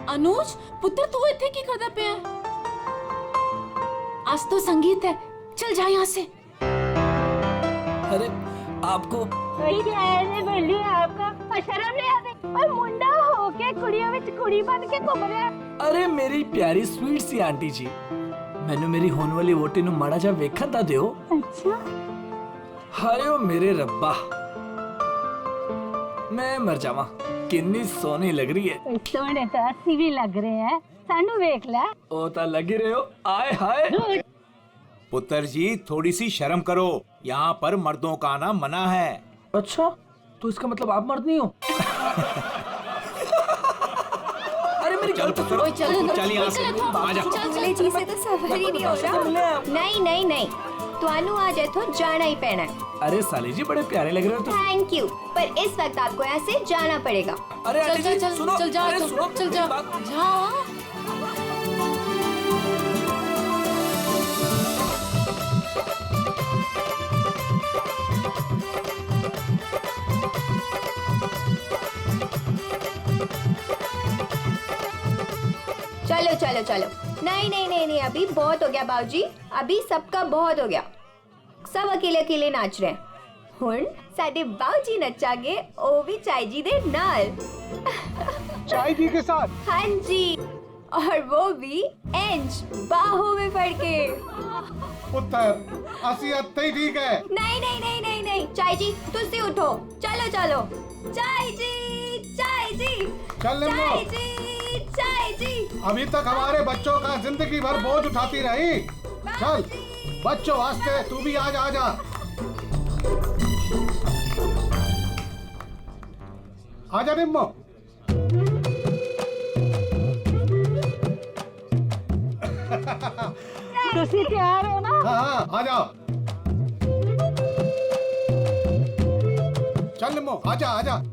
अनुज पुत्र तू इतने की करदा पे है? आज तो संगीत है, चल जा यहाँ से। अरे आपको आपका शर्म नहीं आती? और मुंडा होके कुड़ियों में कुड़ी बन के घूम रहा है। अरे मेरी प्यारी स्वीट सी आंटी जी, मैंने मेरी होने वाली वोटी नु माड़ा जा वेखन ता दियो। अच्छा हायो मेरे रब्बा, मैं मर जावा, कितनी सोनी लग रही है। सोने तो अस्सी भी लग रहे हैं, सानू वेख ले। ओ ता लग ही रहे हो, आए हाय। पुत्र जी थोड़ी सी शर्म करो, यहाँ पर मर्दों का आना मना है। अच्छा, तो इसका मतलब आप मर्द नहीं हो? अरे मेरी चल पुत्र, चल यहाँ से, आजा। चले जी से तो सफर ही नहीं हो रहा। नहीं नहीं नहीं, तुहानू आज इथों जाना ही पैना है। अरे साली जी बड़े प्यारे लग रहे हो तुम। थैंक यू, पर इस वक्त आपको यहाँ से जाना पड़ेगा। अरे आंटी जी चल सुनो, चल जा, अरे सुनो, चल जा जा। चलो चलो चलो, नहीं नहीं नहीं नहीं, अभी बहुत हो गया बाबूजी, अभी सबका बहुत हो गया। सब अकेले अकेले नाच रहे हैं। हुण साडे बाबूजी नचागे, ओ भी चाय जी दे नाल। चाय जी के साथ? हाँ जी, और वो भी इंच बाहों में पड़ के। पुत्र असी अत्ते ठीक है। नहीं नहीं नहीं नहीं नहीं, चाय जी तुसी उठो, चलो चलो। चाय जी, चाय जी, चल ले चाय लो। जी, चाय जी। अभी तक हमारे बच्चों का जिंदगी भर बोझ उठाती रही। चल बच्चों वास्ते तू भी आज आ जा। आजा निम्मो। तुसी तैयार हो ना? हाँ हाँ आ जाओ। चल निम्मो आजा आजा।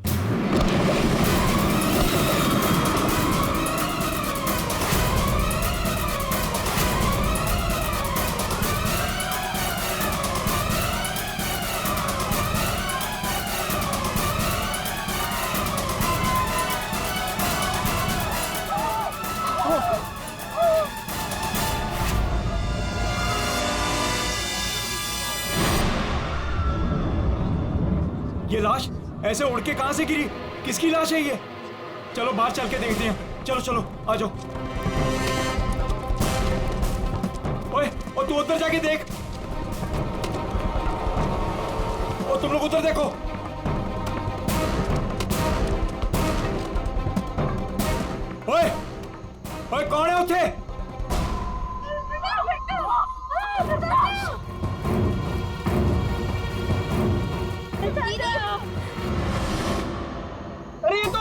ये लाश ऐसे उड़ के कहां से गिरी? किसकी लाश है ये? चलो बाहर चल के देखते हैं। चलो चलो आ जाओ। ओए, और तू उधर जाके देख। और तुम लोग उधर देखो। ओए, ओए कौन है उठे? अरे ये तो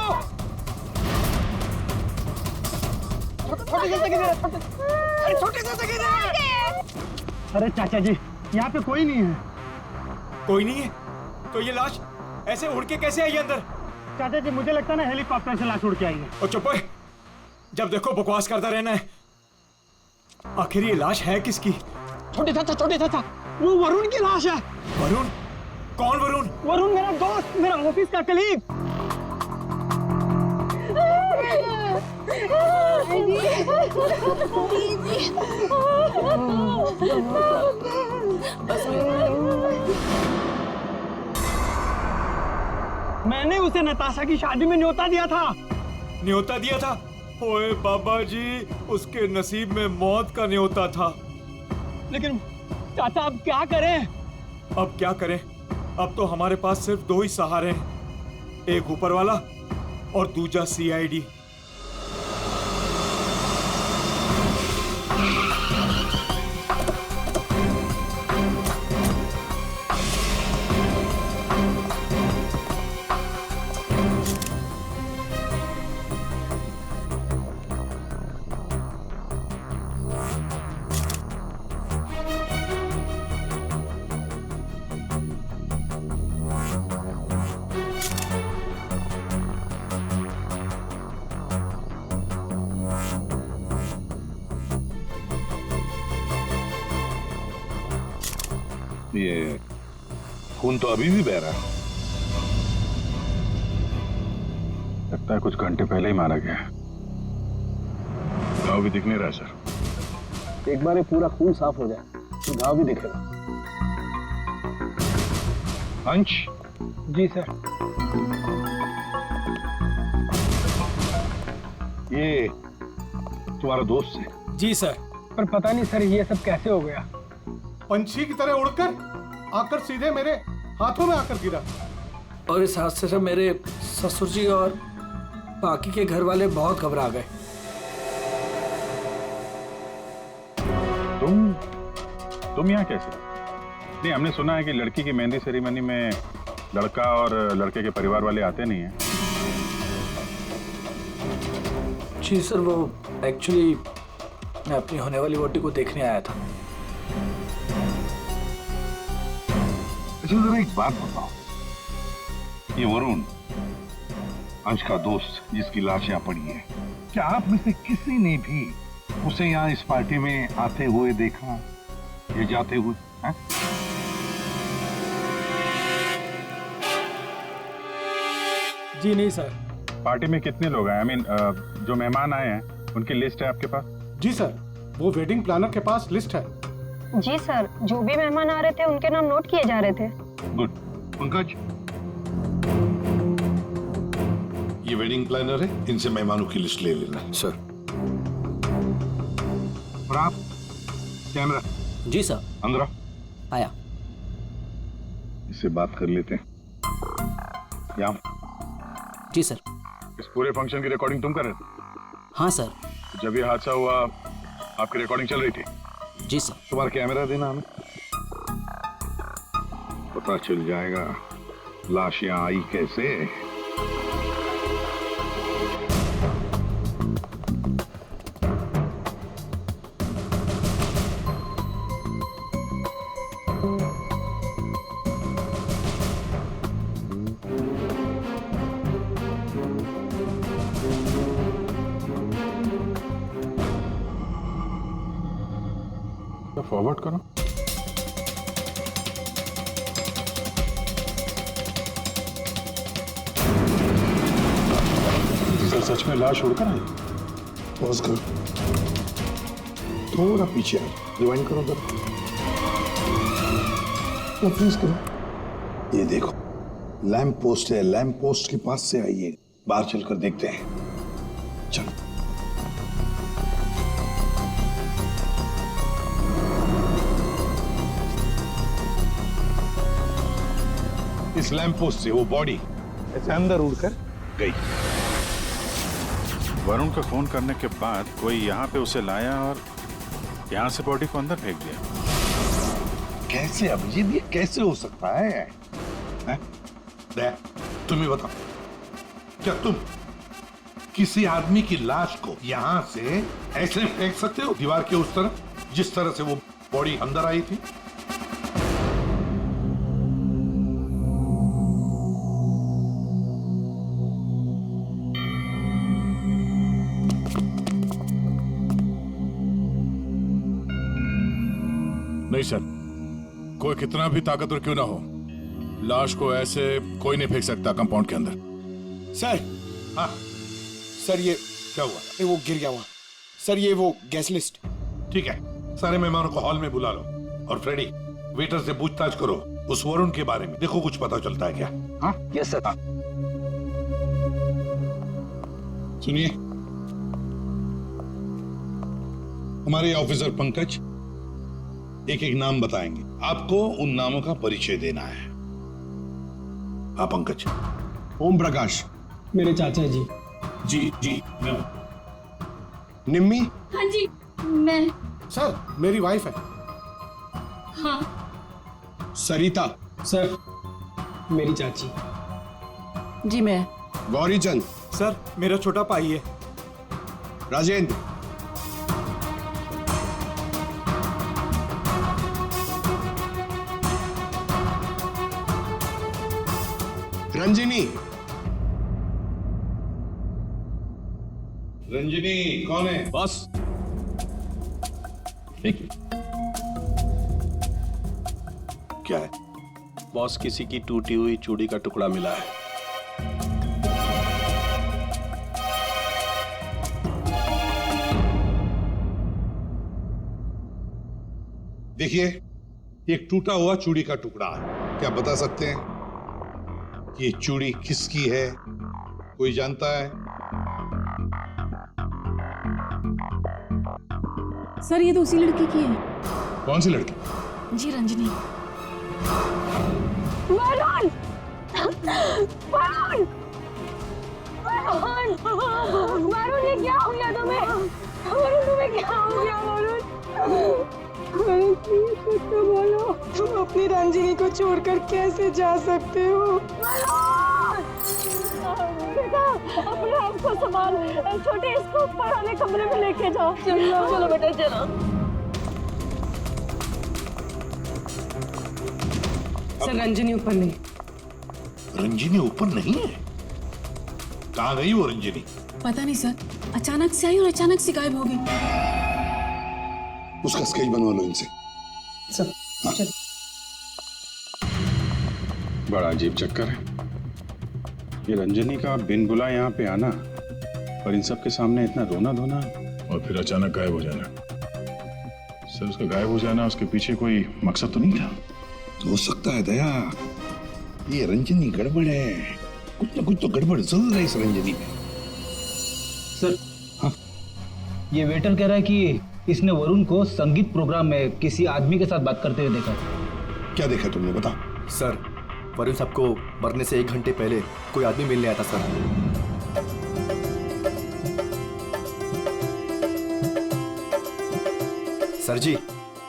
छोटे से अरे चाचा जी यहाँ पे कोई नहीं है। कोई नहीं है? तो ये लाश ऐसे उड़ के कैसे आई अंदर? चाचा जी मुझे लगता है ना हेलीकॉप्टर से लाश उड़ के आई है। और चुप, जब देखो बकवास करता रहना है। आखिर ये लाश है किसकी? छोटे चाचा वो वरुण की लाश है। वरुण? कौन वरुण? वरुण मेरा दोस्त, मेरा ऑफिस का कलीग। मैंने उसे नताशा की शादी में न्योता दिया था। न्योता दिया था? ओए बाबा जी, उसके नसीब में मौत का न्योता था। लेकिन चाचा अब क्या करें? अब क्या करें? अब तो हमारे पास सिर्फ दो ही सहारे हैं, एक ऊपर वाला और दूजा सीआईडी। ये खून तो अभी भी बह रहा है। लगता है कुछ घंटे पहले ही मारा गया है। घाव भी दिख नहीं रहा है सर। एक बार ये पूरा खून साफ हो जाए तो घाव भी दिखेगा। अंश। जी सर। ये तुम्हारा दोस्त है? जी सर। पर पता नहीं सर ये सब कैसे हो गया। पंछी की तरह उड़कर आकर सीधे मेरे हाथों में आकर गिरा। और इस हादसे से मेरे ससुर जी और बाकी के घर वाले बहुत घबरा गए। तुम यहाँ कैसे? नहीं, हमने सुना है कि लड़की की मेहंदी सेरेमनी में लड़का और लड़के के परिवार वाले आते नहीं हैं। जी सर, वो एक्चुअली मैं अपनी होने वाली वोटी को देखने आया था। अच्छा जरा एक बात बताओ, ये वरुण अंश का दोस्त जिसकी लाश यहाँ पड़ी है, क्या आप में से किसी ने भी उसे यहाँ इस पार्टी में आते हुए देखा या जाते हुए? है? जी नहीं सर। पार्टी में कितने लोग हैं? I mean, जो मेहमान आए हैं उनकी लिस्ट है आपके पास? जी सर, वो वेडिंग प्लानर के पास लिस्ट है। जी सर, जो भी मेहमान आ रहे थे उनके नाम नोट किए जा रहे थे। गुड। पंकज, ये वेडिंग प्लानर है, इनसे मेहमानों की लिस्ट ले लेना। सर। और आप? कैमरा। जी सर। अंदर आया। इससे बात कर लेते हैं। यहाँ। जी सर। इस पूरे फंक्शन की रिकॉर्डिंग तुम कर रहे थे? हाँ सर। जब ये हादसा हुआ आपकी रिकॉर्डिंग चल रही थी? जी सर। तुम्हारा कैमरा देना हमें, पता चल जाएगा लाश यहाँ आई कैसे। फॉरवर्ड करो। सर सच में लाश उड़कर आई? पॉज करो, थोड़ा पीछे आओ, रिवाइंड करो तो फ्रीज करो। ये देखो लैंप पोस्ट है, लैंप पोस्ट के पास से आइए, बाहर चलकर देखते हैं। चलो। इस लैंप पोस्ट से वो बॉडी ऐसे अंदर उड़कर गई। वरुण को फोन करने के बाद कोई यहाँ पे उसे लाया और यहाँ से बॉडी को अंदर फेंक दिया। कैसे अभिजीत, ये कैसे हो सकता है? तुम ही बताओ, क्या तुम किसी आदमी की लाश को यहां से ऐसे फेंक सकते हो दीवार के उस तरफ, जिस तरह से वो बॉडी अंदर आई थी? नहीं सर, कोई कितना भी ताकतवर क्यों ना हो, लाश को ऐसे कोई नहीं फेंक सकता कंपाउंड के अंदर। सर। हाँ सर, ये क्या हुआ? वो गिर गया वहां। सर ये वो गेस्ट लिस्ट। ठीक है, सारे मेहमानों को हॉल में बुला लो। और फ्रेडी, वेटर से पूछताछ करो उस वरुण के बारे में, देखो कुछ पता चलता है क्या। हाँ यस सर। सुनिए, हमारे ऑफिसर पंकज एक एक नाम बताएंगे, आपको उन नामों का परिचय देना है। हाँ पंकज। ओम प्रकाश मेरे चाचा जी। जी जी। निम्मी। हाँ जी मैं। सर मेरी वाइफ है। हाँ सरिता सर मेरी चाची। जी मैं। गौरीचंद। सर मेरा छोटा भाई है। राजेंद्र। रंजिनी। रंजनी कौन है? बस क्या है? बॉस, किसी की टूटी हुई चूड़ी का टुकड़ा मिला है। देखिए, एक टूटा हुआ चूड़ी का टुकड़ा है। क्या बता सकते हैं कि ये चूड़ी किसकी है? कोई जानता है? सर ये तो उसी लड़की की है। कौन सी लड़की? जी रंजनी। वरुण! वरुण! वरुण! वरुण ये क्या हो गया तुम्हें? वरुण तुम्हें क्या हो गया वरुण? वरुण प्लीज कुछ तो बोलो। तुम अपनी रंजिनी को छोड़कर कैसे जा सकते हो? वरुण! बेटा अपने आप को संभाल। छोटे इसको ऊपर वाले कमरे में लेके जाओ। चलो बेटा चलो। सर रंजनी ऊपर नहीं। रंजिनी ऊपर नहीं है? कहाँ गई वो रंजिनी? पता नहीं सर, अचानक से आई और अचानक से गायब हो गई। उसका स्केच बनवा लो इनसे। सर बड़ा अजीब चक्कर है ये रंजनी का, बिन बुला यहाँ पे आना और इन सब के सामने इतना रोना धोना और फिर अचानक गायब हो जाना। सर उसका गायब हो जाना, उसके पीछे कोई मकसद तो नहीं था? हो सकता है दया, ये रंजनी गड़बड़ है। कुछ ना कुछ तो गड़बड़ जरूर है इस रंजनी में। सर हाँ, ये वेटर कह रहा है कि इसने वरुण को संगीत प्रोग्राम में किसी आदमी के साथ बात करते हुए देखा। क्या देखा तुमने, बता। सर वरुण साहब को मरने से 1 घंटे पहले कोई आदमी मिलने आया था सर। सर जी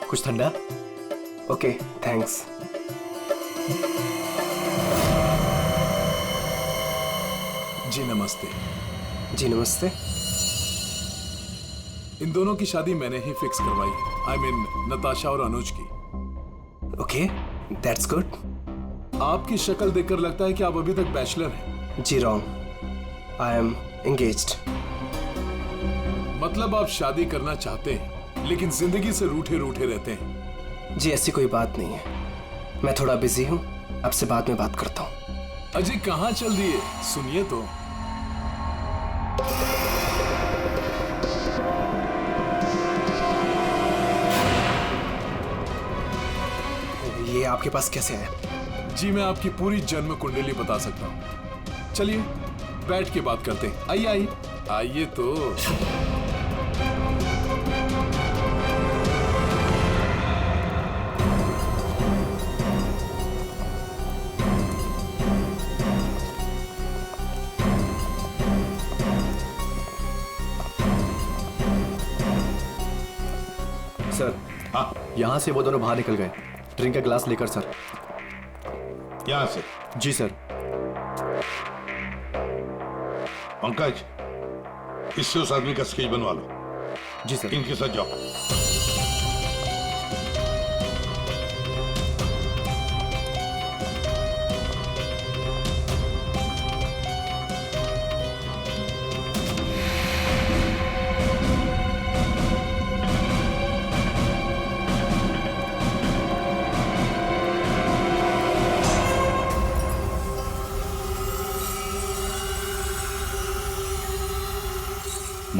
कुछ ठंडा? Okay thanks. जी नमस्ते। जी नमस्ते। इन दोनों की शादी मैंने ही फिक्स करवाई है। आई मीन नताशा और अनुज की। Okay that's good. आपकी शक्ल देखकर लगता है कि आप अभी तक बैचलर हैं। जी रॉन्ग, आई एम एंगेज्ड। मतलब आप शादी करना चाहते हैं लेकिन जिंदगी से रूठे रूठे रहते हैं। जी ऐसी कोई बात नहीं है, मैं थोड़ा बिजी हूँ, आपसे बाद में बात करता हूँ। अजय कहाँ चल दिए, सुनिए तो। ये आपके पास कैसे है? जी मैं आपकी पूरी जन्म कुंडली बता सकता हूँ। चलिए बैठ के बात करते हैं। आइए आइए आइए तो। सर हाँ, यहाँ से वो दोनों बाहर निकल गए। ड्रिंक का ग्लास लेकर सर। यहाँ से? जी सर। पंकज, इससे उस आदमी का स्केच बनवा लो। जी सर। इनके साथ जाओ।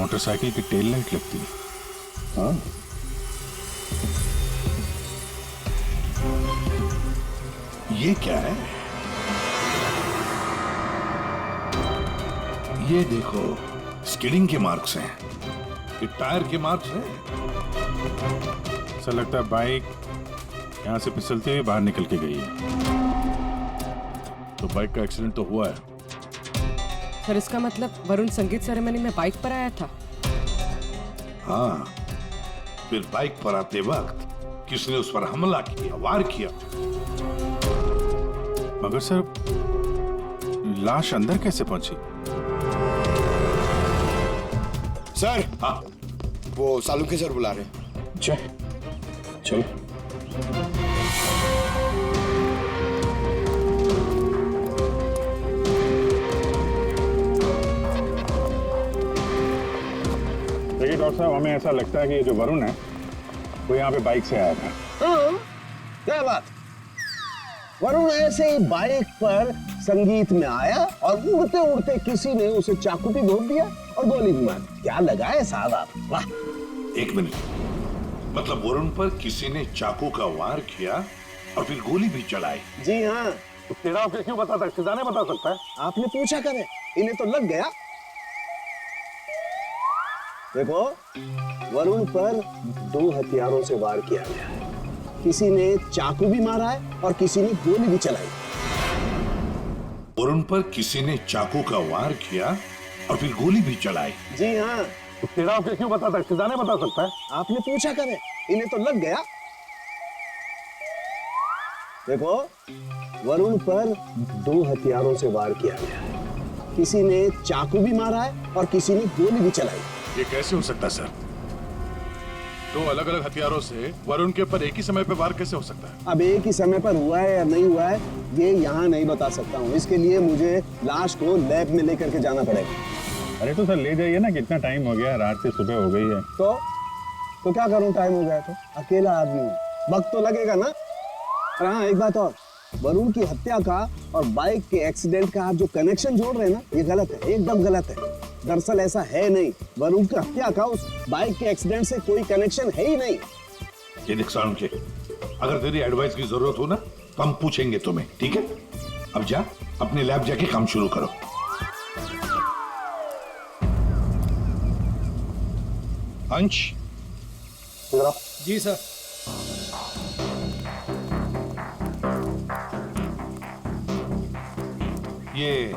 मोटरसाइकिल की टेल लाइट लगती है। हाँ, ये क्या है? ये देखो, स्किडिंग के मार्क्स हैं, ये टायर के मार्क्स हैं। ऐसा लगता है बाइक यहाँ से फिसलते हुए बाहर निकल के गई है। तो बाइक का एक्सीडेंट तो हुआ है। सर इसका मतलब वरुण संगीत सेरेमनी में बाइक पर आया था। हाँ, फिर बाइक पर आते वक्त किसने उस पर हमला किया, वार किया। मगर सर लाश अंदर कैसे पहुंची? सर, हाँ, वो सालुंखे सर बुला रहे हैं। चलो। देखिए डॉक्टर साहब, हमें ऐसा लगता है कि ये जो वरुण है वो यहाँ पे बाइक से आया था। हाँ, क्या बात? वरुण ऐसे ही बाइक पर संगीत में आया और उड़ते उड़ते किसी ने उसे चाकू भी घोंप दिया और गोली भी मार दी। क्या लगाए साहब आप, वाह। एक मिनट, मतलब वरुण पर किसी ने चाकू का वार किया और फिर गोली भी चलाई? जी हाँ। तेरा क्यों बताता है? सिद्धाने बता सकता है। आपने पूछा करे, इन्हें तो लग गया। देखो, वरुण पर 2 हथियारों से वार किया गया है। किसी ने चाकू भी मारा है और किसी ने गोली भी चलाई। वरुण पर किसी ने चाकू का वार किया और फिर गोली भी चलाई? जी हाँ। तेरा क्यों बताता है? सिद्धाने बता सकता है। आपने पूछा करे, इन्हें तो लग गया। देखो, वरुण पर 2 हथियारों से वार किया गया है। किसी ने चाकू भी मारा है और किसी ने गोली भी चलाई। ये कैसे हो सकता है सर? 2 अलग अलग हथियारों से वरुण के ऊपर एक ही समय पे वार कैसे हो सकता है? अब एक ही समय पर हुआ है या नहीं हुआ है ये यहाँ नहीं बता सकता हूँ। इसके लिए मुझे लाश को लैब में लेकर के जाना पड़ेगा। अरे तो सर ले जाइए ना, कितना टाइम हो गया, रात से सुबह हो गई है। तो क्या करूँ, टाइम हो गया तो? अकेला आदमी हूँ, वक्त तो लगेगा ना। और हाँ, एक बात और, वरुण की हत्या का और बाइक के एक्सीडेंट का आप जो कनेक्शन जोड़ रहे हैं ना, ये गलत है, एकदम गलत है। दरअसल ऐसा है नहीं, वरुण की हत्या का उस बाइक के एक्सीडेंट से कोई कनेक्शन है ही नहीं। ये देख सालुंखे, अगर तेरी एडवाइस की जरूरत हो ना तो हम पूछेंगे तुम्हें, ठीक है? अब जा, अपने लैब जाके काम शुरू करो। अंश, जी सर। ये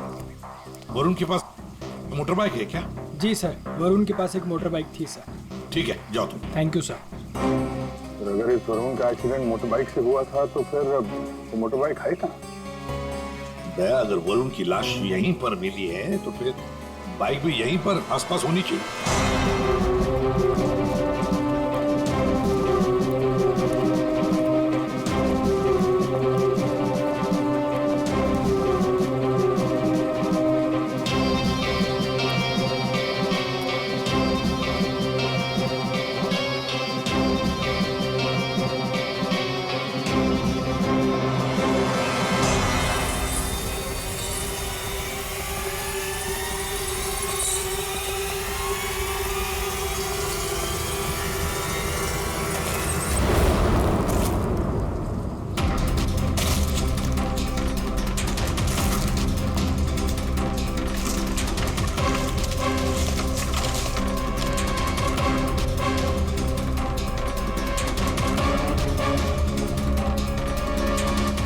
वरुण के पास मोटर बाइक है क्या? जी सर, वरुण के पास एक मोटर बाइक थी सर। ठीक है, जाओ तुम। Thank you sir. अगर इस वरुण का एक्सीडेंट मोटर बाइक से हुआ था तो फिर वो मोटर बाइक है कहाँ? दया, अगर वरुण की लाश यहीं पर मिली है तो फिर बाइक भी यहीं पर आसपास होनी चाहिए।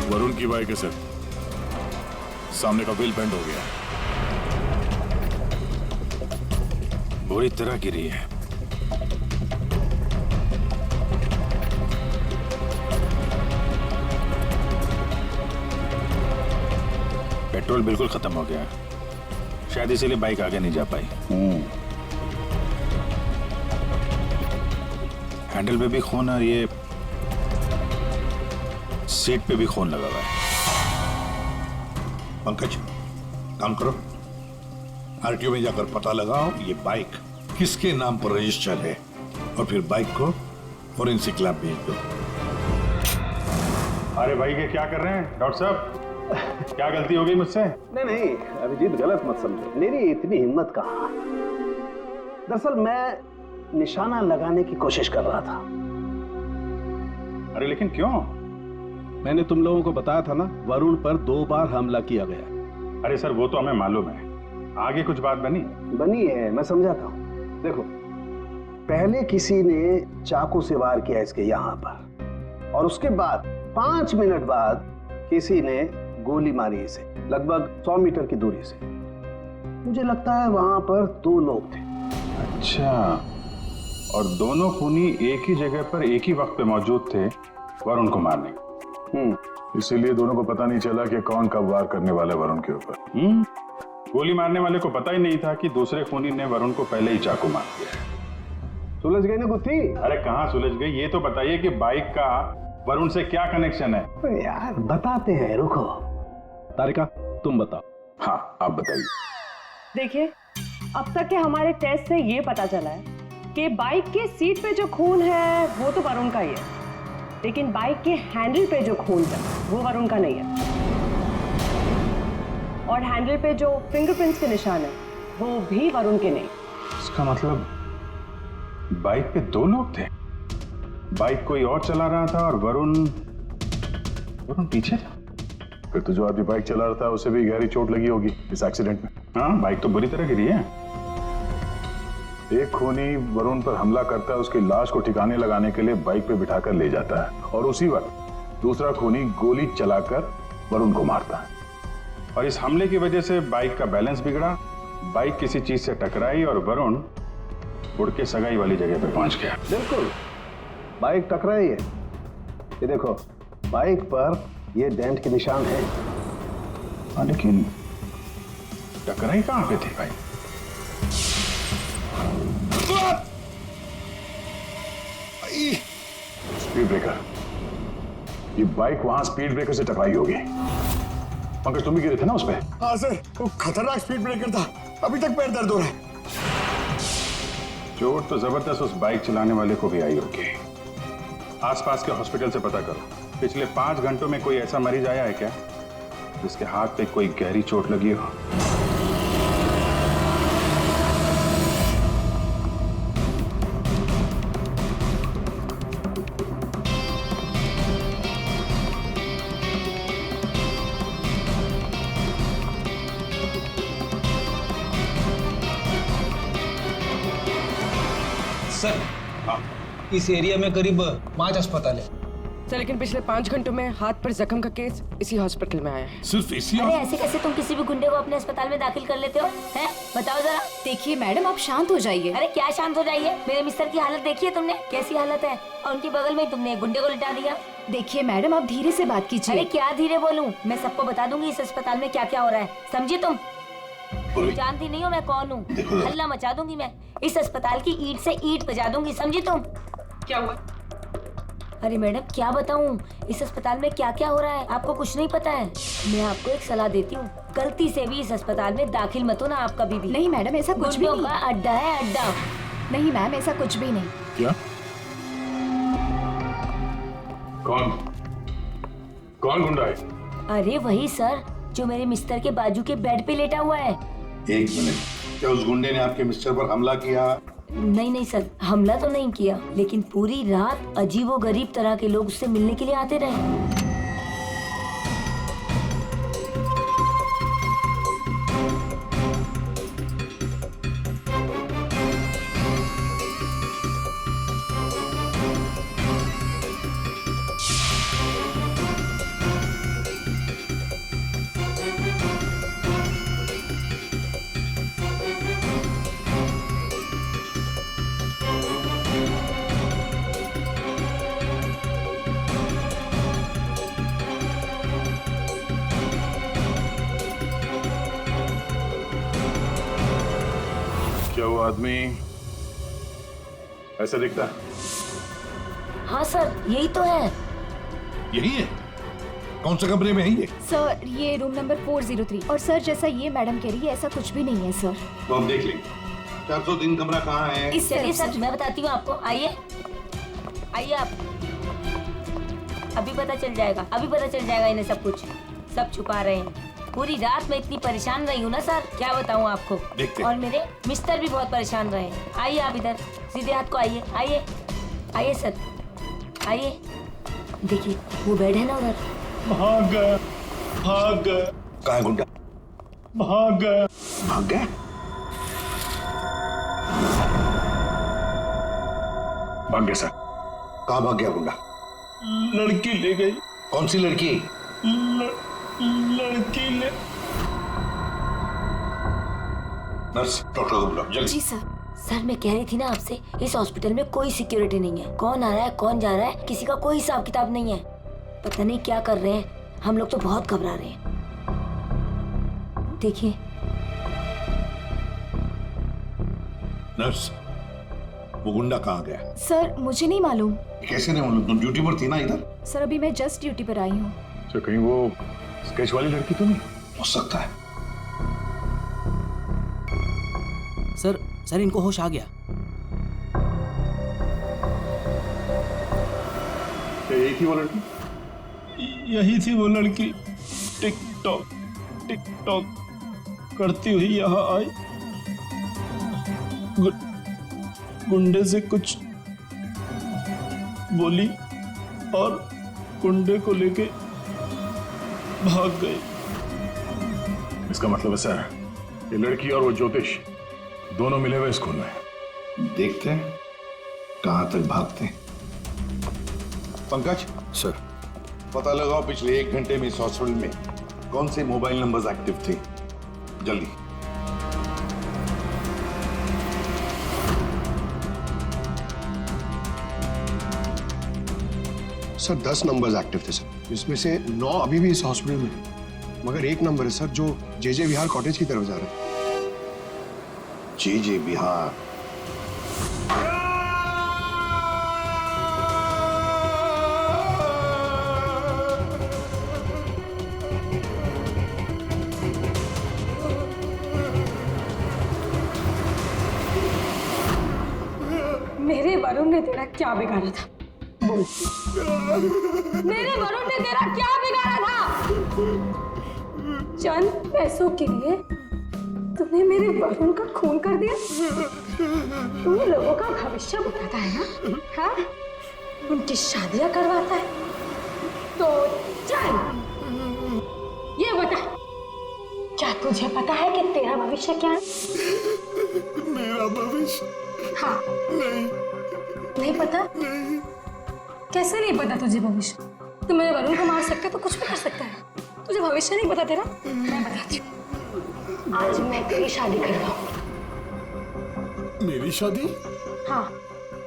वरुण की बाइक है सर, सामने का व्हील बेंड हो गया, बुरी तरह गिरी है। पेट्रोल बिल्कुल खत्म हो गया, शायद इसीलिए बाइक आगे नहीं जा पाई। हैंडल पे भी खून और ये सीट पे भी खून लगा हुआ है। पंकज, काम करो, आरटीओ में जाकर पता लगाओ ये बाइक किसके नाम पर रजिस्टर है और फिर बाइक को फोरेंसिक लैब भेज दो। अरे भाई ये क्या कर रहे हैं डॉक्टर साहब? क्या गलती हो गई मुझसे? नहीं अभिजीत, गलत मत समझो, मेरी इतनी हिम्मत कहाँ। दरअसल मैं निशाना लगाने की कोशिश कर रहा था। अरे लेकिन क्यों? मैंने तुम लोगों को बताया था ना, वरुण पर 2 बार हमला किया गया। अरे सर वो तो हमें मालूम है, आगे कुछ बात बनी है, मैं समझाता हूँ। देखो, पहले किसी ने चाकू से वार किया इसके यहाँ पर, और उसके बाद 5 मिनट बाद किसी ने गोली मारी इसे, लगभग 100 मीटर की दूरी से। मुझे लगता है वहां पर 2 लोग थे। अच्छा, और दोनों खूनी एक ही जगह पर एक ही वक्त पे मौजूद थे वरुण को मारने। इसीलिए दोनों को पता नहीं चला कि कौन कब वार करने वाला वरुण के ऊपर। गोली मारने वाले को पता ही नहीं था कि दूसरे खूनी ने वरुण को पहले ही चाकू मार दिया। सुलझ गई ना गुत्थी? अरे कहाँ सुलझ गई, ये तो बताइए कि बाइक का वरुण से क्या कनेक्शन है? यार बताते हैं, रुको। तारिका तुम बताओ। हाँ आप बताइए। देखिए, अब तक के हमारे टेस्ट से ये पता चला है कि बाइक के सीट पे जो खून है वो तो वरुण का ही है, लेकिन बाइक के हैंडल पे जो खून है वो वरुण का नहीं है। और हैंडल पे जो फिंगरप्रिंट्स के निशान है वो भी वरुण के नहीं। इसका मतलब बाइक पे 2 लोग थे, बाइक कोई और चला रहा था और वरुण पीछे था। फिर तो जो आदमी बाइक चला रहा था उसे भी गहरी चोट लगी होगी इस एक्सीडेंट में। हाँ, बाइक तो बुरी तरह गिरी है। एक खूनी वरुण पर हमला करता है, उसकी लाश को ठिकाने लगाने के लिए बाइक पे बिठाकर ले जाता है, और उसी वक्त दूसरा खूनी गोली चलाकर वरुण को मारता है। और इस हमले की वजह से बाइक का बैलेंस बिगड़ा, बाइक किसी चीज से टकराई और वरुण उड़ के सगाई वाली जगह पे पहुंच गया। बिल्कुल, बाइक टकराई है। ये देखो, बाइक पर ये डेंट के निशान है। हाँ, लेकिन टकराई कहां पे थी भाई? Speed breaker. ये बाइक वहां स्पीड ब्रेकर से टकराई होगी। पंकज तुम भी गिरे थे ना उस पे? हाँ सर, वो खतरनाक स्पीड ब्रेकर था, अभी तक पैर दर्द हो रहा है। चोट तो जबरदस्त उस बाइक चलाने वाले को भी आई होगी। आसपास के हॉस्पिटल से पता करो, पिछले 5 घंटों में कोई ऐसा मरीज आया है क्या जिसके हाथ पे कोई गहरी चोट लगी हो? सर, इस एरिया में करीब 5 अस्पताल है सर, लेकिन पिछले 5 घंटों में हाथ पर जख्म का केस इसी हॉस्पिटल में आया है। सिर्फ इसी? अरे ऐसे कैसे तुम किसी भी गुंडे को अपने अस्पताल में दाखिल कर लेते हो, हैं? बताओ जरा। देखिए मैडम, आप शांत हो जाइए। अरे क्या शांत हो जाइए? मेरे मिस्टर की हालत देखिए तुमने, कैसी हालत है, और उनके बगल में तुमने एक गुंडे को लिटा दिया। देखिए मैडम, आप धीरे से बात कीजिए। अरे क्या धीरे बोलूं? मैं सबको बता दूंगी इस अस्पताल में क्या क्या हो रहा है, समझी तुम? जानती नहीं हो मैं कौन हूँ? हल्ला मचा दूंगी मैं, इस अस्पताल की ईंट से ईंट बजा दूंगी, समझी तुम? क्या हुआ? अरे मैडम क्या बताऊं, इस अस्पताल में क्या क्या हो रहा है आपको कुछ नहीं पता है। मैं आपको एक सलाह देती हूँ, गलती से भी इस अस्पताल में दाखिल मत हो ना आप कभी भी। नहीं मैडम, ऐसा कुछ भी नहीं। अड्डा है अड्डा। नहीं मैम, ऐसा कुछ भी नहीं। क्या? कौन गुंडा है? अरे वही सर, जो मेरे मिस्टर के बाजू के बेड पे लेटा हुआ है। 1 मिनट, क्या उस गुंडे ने आपके मिस्टर पर हमला किया? नहीं सर, हमला तो नहीं किया, लेकिन पूरी रात अजीबोगरीब तरह के लोग उससे मिलने के लिए आते रहे। क्या वो आदमी ऐसा दिखता है? हाँ सर, यही तो है। यही है? कौन से कमरे में है ये? सर, ये रूम नंबर 403। और सर, जैसा ये मैडम कह रही है, ऐसा कुछ भी नहीं है सर। तो हम देख लेंगे। 403 कमरा कहाँ है? इस चलिए सर, मैं बताती हूँ आपको, आइए आइए आप। अभी पता चल जाएगा, अभी पता चल जाएगा इन्हें सब कुछ, सब छुपा रहे हैं। पूरी रात में इतनी परेशान रही हूँ ना सर, क्या बताऊँ आपको। देखते। और मेरे मिस्टर भी बहुत परेशान रहे। आइए आप इधर, सीधे हाथ को आइए, आइए आइए सर, आइए। देखिए वो बेड है ना उधर। भाग गया, भाग गया। कहाँ है गुंडा? भाग गया, भाग गया। भाग गया सर। कहाँ भाग गया गुंडा? लड़की ले गई। कौन सी लड़की? लड़की ले। नर्स, डॉक्टर को बुलाओ जल्दी। जी सर। सर मैं कह रही थी ना आपसे, इस हॉस्पिटल में कोई सिक्योरिटी नहीं है। कौन आ रहा है कौन जा रहा है किसी का कोई हिसाब किताब नहीं है। पता नहीं क्या कर रहे हैं, हम लोग तो बहुत घबरा रहे हैं। देखिए। नर्स, वो गुंडा कहाँ गया? सर मुझे नहीं मालूम। कैसे नहीं मालूम? तुम ड्यूटी पर थी ना इधर? सर अभी मैं जस्ट ड्यूटी पर आई हूँ। तो कहीं वो स्केच वाली लड़की तो नहीं? हो सकता है। सर इनको होश आ गया। क्या यही थी वो लड़की? यही थी वो लड़की। टिकटॉक करती हुई यहाँ आई। गुंडे से कुछ बोली और गुंडे को लेके भाग गई। इसका मतलब है सर, ये लड़की और वो ज्योतिष दोनों मिले हुए इस खून में। देखते हैं कहां तक भागते हैं। पंकज सर, पता लगाओ पिछले 1 घंटे में इस हॉस्पिटल में कौन से मोबाइल नंबर्स एक्टिव थे। जल्दी। सर 10 नंबर्स एक्टिव थे सर, इसमें से 9 अभी भी इस हॉस्पिटल में है। मगर एक नंबर है सर जो जे विहार कॉटेज की तरफ जा रहा है। जे विहार? मेरे वरुण ने तेरा क्या बिगाड़ा था? बोल। मेरे वरुण ने तेरा क्या बिगाड़ा था? चंद पैसों के लिए तूने मेरे वरुण का खून कर दिया। तू लोगों का भविष्य बताता है ना, हाँ? उनकी शादियां करवाता है। तो चल ये बता, क्या तुझे पता है कि तेरा भविष्य क्या है? मेरा भविष्य? हाँ। नहीं पता? नहीं। कैसे नहीं पता तुझे भविष्य? तू मेरे वरुण को मार सकता है तो कुछ भी कर सकता है। तुझे भविष्य नहीं पता तेरा? मैं बताती हूँ। आज मैं तेरी शादी करवाऊंगी। मेरी शादी? हाँ,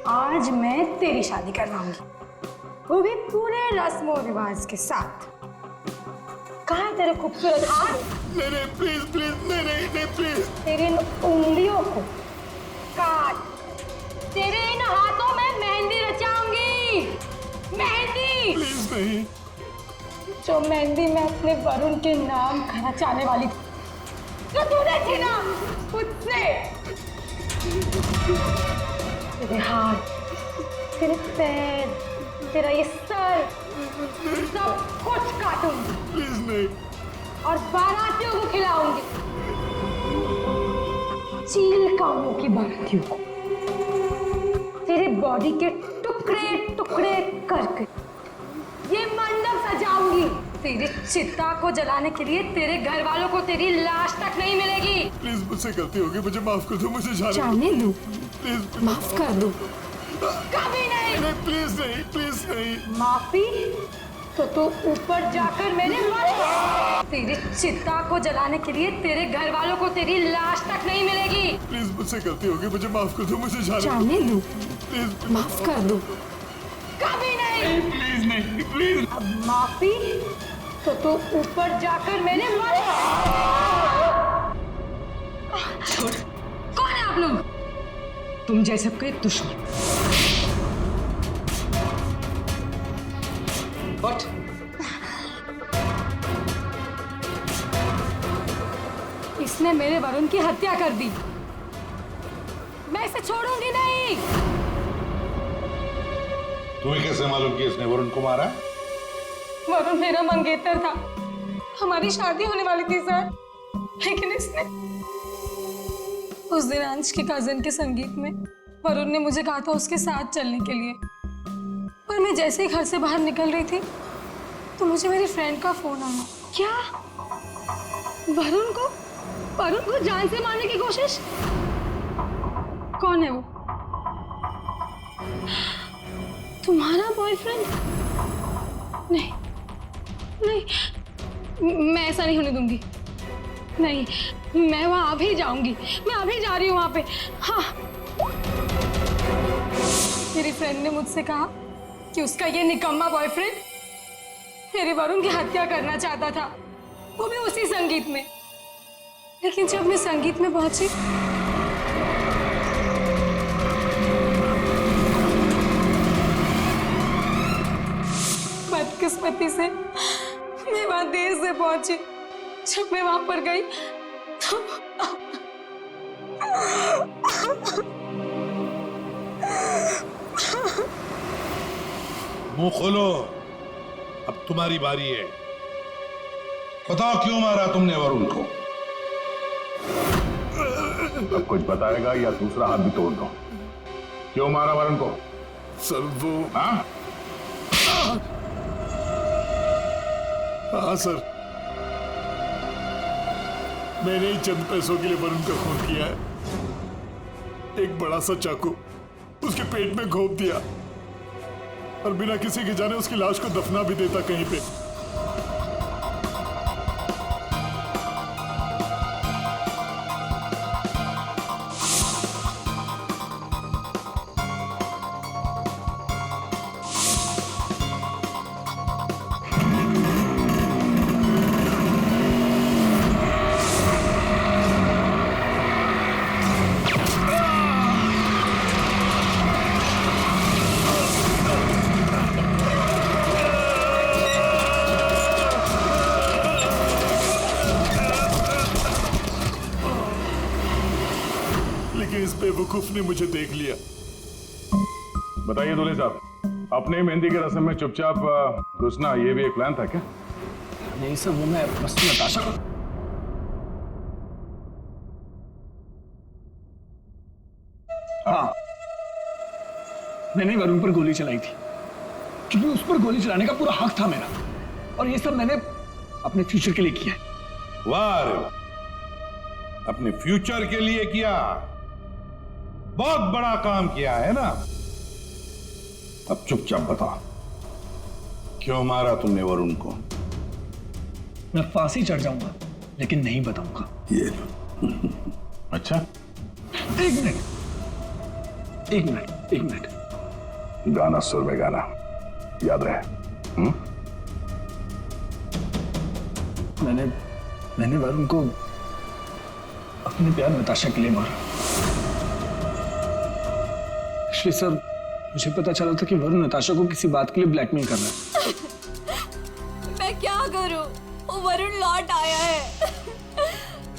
आज मैं तेरी शादी करवाऊंगी, वो भी पूरे रस्म और रिवाज के साथ। कहाँ है तेरे खूबसूरत हाथ? नहीं, प्लीज प्लीज, नहीं प्लीज। तेरी इन उंगलियों को काट, तेरे इन हाथों में मेहंदी रचाऊंगी। मेहंदी? प्लीज नहीं। जो मेहंदी मैं अपने वरुण के नाम रचाने वाली थी, जो तूने थी ना उससे। तेरे हाथ, तेरे पैर, तेरा ये सर, सब कुछ काटूंगी। प्लीज नहीं। और बारातियों को खिलाऊंगी, चील कामों की बारातियों को। तेरे बॉडी के टुकड़े टुकड़े करके ये मंडप सजाऊंगी। तेरी चिता को जलाने के लिए तेरे घर वालों को तेरी लाश तक नहीं मिलेगी। प्लीज, मुझसे गलती होगी, मुझे माफ कर दो, मुझे जाने दो। प्लीज माफ कर दो। कभी नहीं। नहीं, प्लीज नहीं, प्लीज नहीं। माफी तो तू ऊपर जाकर मेरे तेरी चिता को जलाने के लिए तेरे घर वालों को तेरी लाश तक नहीं मिलेगी। प्लीज, मुझसे गलती होगी, मुझे माफ कर दो, मुझे जाने दो। प्लीज माफ कर दो। कभी नहीं। प्लीज नहीं, प्लीज। अब माफी तो तू ऊपर जाकर मेरे छोड़। कौन है आप लोग? तुम जैसे कोई दुश्मन। What? इसने मेरे वरुण की हत्या कर दी। मैं इसे छोड़ूंगी नहीं। तुम्हें कैसे मालूम कि इसने वरुण को मारा? वरुण मेरा मंगेतर था। हमारी शादी होने वाली थी सर, लेकिन इसने उस दिन अंश के कजन के संगीत में वरुण ने मुझे कहा था उसके साथ चलने के लिए, पर मैं जैसे ही घर से बाहर निकल रही थी तो मुझे मेरी फ्रेंड का फोन आया। क्या वरुण को जान से मारने की कोशिश? कौन है वो? तुम्हारा बॉयफ्रेंड? नहीं नहीं, मैं ऐसा नहीं होने दूंगी। नहीं, मैं वहां अभी जाऊंगी, मैं अभी जा रही हूँ वहां पे। हाँ, मेरी फ्रेंड ने मुझसे कहा कि उसका ये निकम्मा बॉयफ्रेंड मेरे वरुण की हत्या करना चाहता था, वो भी उसी संगीत में। लेकिन जब मैं संगीत में पहुंची बदकिस्मती से मैं वहां देर से पहुंची। जब मैं वहां पर गई तो मुंह खोलो, अब तुम्हारी बारी है। बताओ क्यों मारा तुमने वरुण को? सब कुछ बताएगा या दूसरा हाथ भी तोड़ दो। क्यों मारा वरुण को? सर वो हाँ सर, मैंने ही चंद पैसों के लिए वरुण का खून किया है। एक बड़ा सा चाकू उसके पेट में घोंप दिया और बिना किसी के जाने उसकी लाश को दफना भी देता कहीं पे। इस बेवकूफ ने मुझे देख लिया। बताइए दूल्हे साहब, अपने मेहंदी के रस्म में चुपचाप घुसना ये भी एक प्लान था क्या? नहीं सर, वो मैं बस नताशा को। हाँ, मैंने वरुण पर गोली चलाई थी क्योंकि उस पर गोली चलाने का पूरा हक था मेरा, और ये सब मैंने अपने फ्यूचर के लिए किया है। वाह रे, अपने फ्यूचर के लिए किया, बहुत बड़ा काम किया है ना। अब चुपचाप बताओ क्यों मारा तुमने वरुण को? मैं फांसी चढ़ जाऊंगा लेकिन नहीं बताऊंगा। ये अच्छा, एक मिनट। गाना सुर में गाना याद रहे। मैंने वरुण को अपने प्यार नताशा के लिए मारा। श्री सर, मुझे पता चला था कि वरुण नताशा को किसी बात के लिए ब्लैकमेल कर रहा है। मैं क्या करूं? वो वरुण लौट आया है।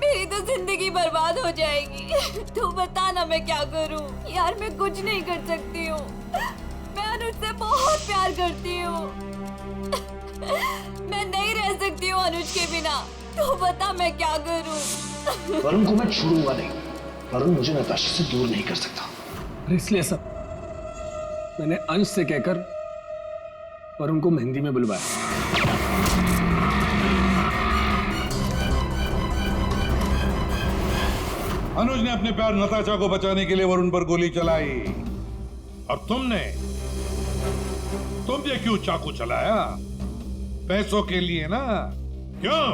मेरी तो जिंदगी बर्बाद हो जाएगी। तू बता ना मैं क्या करूं? यार मैं कुछ नहीं कर सकती हूँ। मैं अनुज से बहुत प्यार करती हूँ। मैं नहीं रह सकती हूँ अनुज के बिना। तू बता मैं क्या करूं? वरुण को मैं छोड़ूंगा नहीं। वरुण मुझे नताशा से दूर नहीं कर सकता, इसलिए सब मैंने अंश से कहकर वरुण को मेहंदी में बुलवाया। अनुज ने अपने प्यार नताशा को बचाने के लिए वरुण पर गोली चलाई, और तुमने क्यों चाकू चलाया? पैसों के लिए ना? क्यों?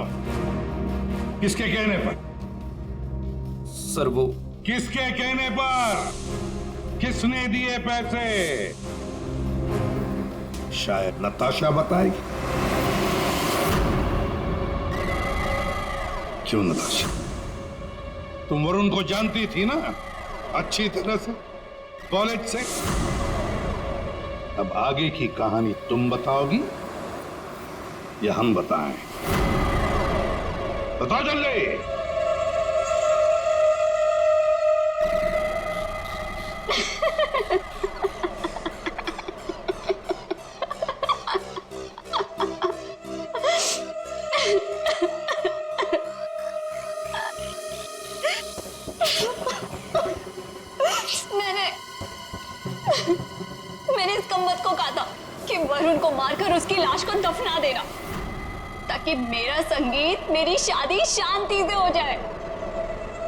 किसके कहने पर? सर वो किसके कहने पर? किसने दिए पैसे? शायद नताशा बताएगी। क्यों नताशा? तुम वरुण को जानती थी ना अच्छी तरह से, कॉलेज से। अब आगे की कहानी तुम बताओगी या हम बताएं? बताओ जल्दी। वरुण को मारकर उसकी लाश को दफना देना, ताकि मेरा संगीत, मेरी शादी शांति से हो जाए।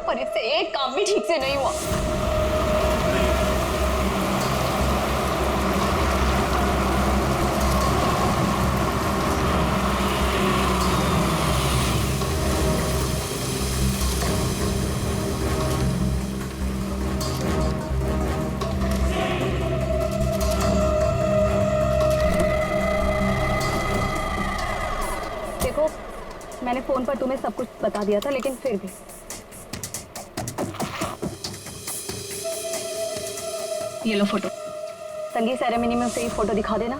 पर इससे एक काम भी ठीक से नहीं हुआ। देखो, मैंने फोन पर तुम्हें सब कुछ बता दिया था, लेकिन फिर भी ये लो फोटो। संगीत सेरेमनी में उसे ये फोटो दिखा देना।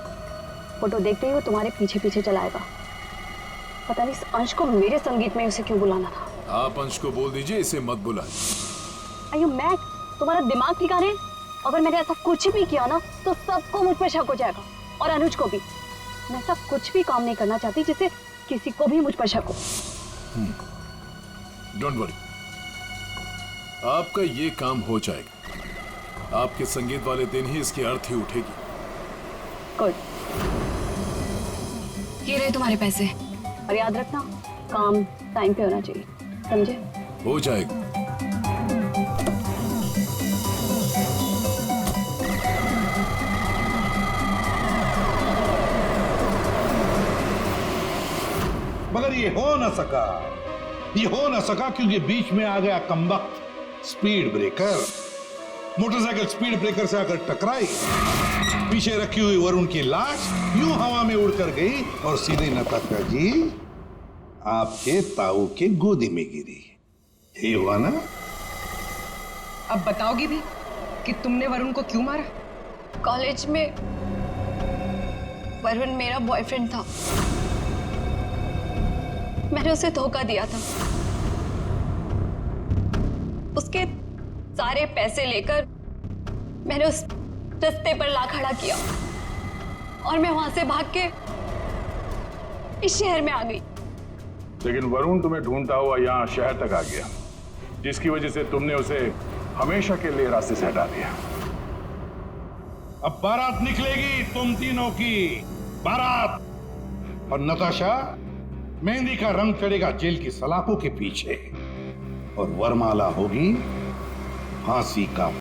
फोटो देखते ही वो तुम्हारे पीछे पीछे चला आएगा। पता नहीं इस अंश को मेरे संगीत में उसे क्यों बुलाना था। आप अंश को बोल दीजिए इसे मत बुलाए। अयो मैट, तुम्हारा दिमाग ठिकाने? अगर मैंने ऐसा कुछ भी किया ना तो सबको मुझ पर शक हो जाएगा, और अनुज को भी। मैं ऐसा कुछ भी काम नहीं करना चाहती जिससे किसी को भी मुझ पर शक हो। डोंट वरी, आपका ये काम हो जाएगा। आपके संगीत वाले दिन ही इसकी अर्थी उठेगी। गुड। ये रहे तुम्हारे पैसे। और याद रखना, काम टाइम पे होना चाहिए, समझे? हो जाएगा। मगर ये हो ना सका, ये हो ना सका क्योंकि बीच में आ गया कमबख्त speed breaker. Motorcycle speed breaker से आकर टकराई, पीछे रखी हुई वरुण की लाश यूं हवा में उड़कर गई और सीधे नताशा जी आपके ताऊ के गोदी में गिरी। ये हुआ ना? अब बताओगी भी कि तुमने वरुण को क्यों मारा? कॉलेज में वरुण मेरा बॉयफ्रेंड था। मैंने उसे धोखा दिया था। उसके सारे पैसे लेकर मैंने उस रास्ते पर ला खड़ा किया और मैं वहां से भाग के इस शहर में आ गई। लेकिन वरुण तुम्हें ढूंढता हुआ यहाँ शहर तक आ गया, जिसकी वजह से तुमने उसे हमेशा के लिए रास्ते से हटा दिया। अब बारात निकलेगी तुम तीनों की, बारात। और नताशा, मेहंदी का रंग चढ़ेगा जेल की सलाखों के पीछे और वरमाला होगी फांसी का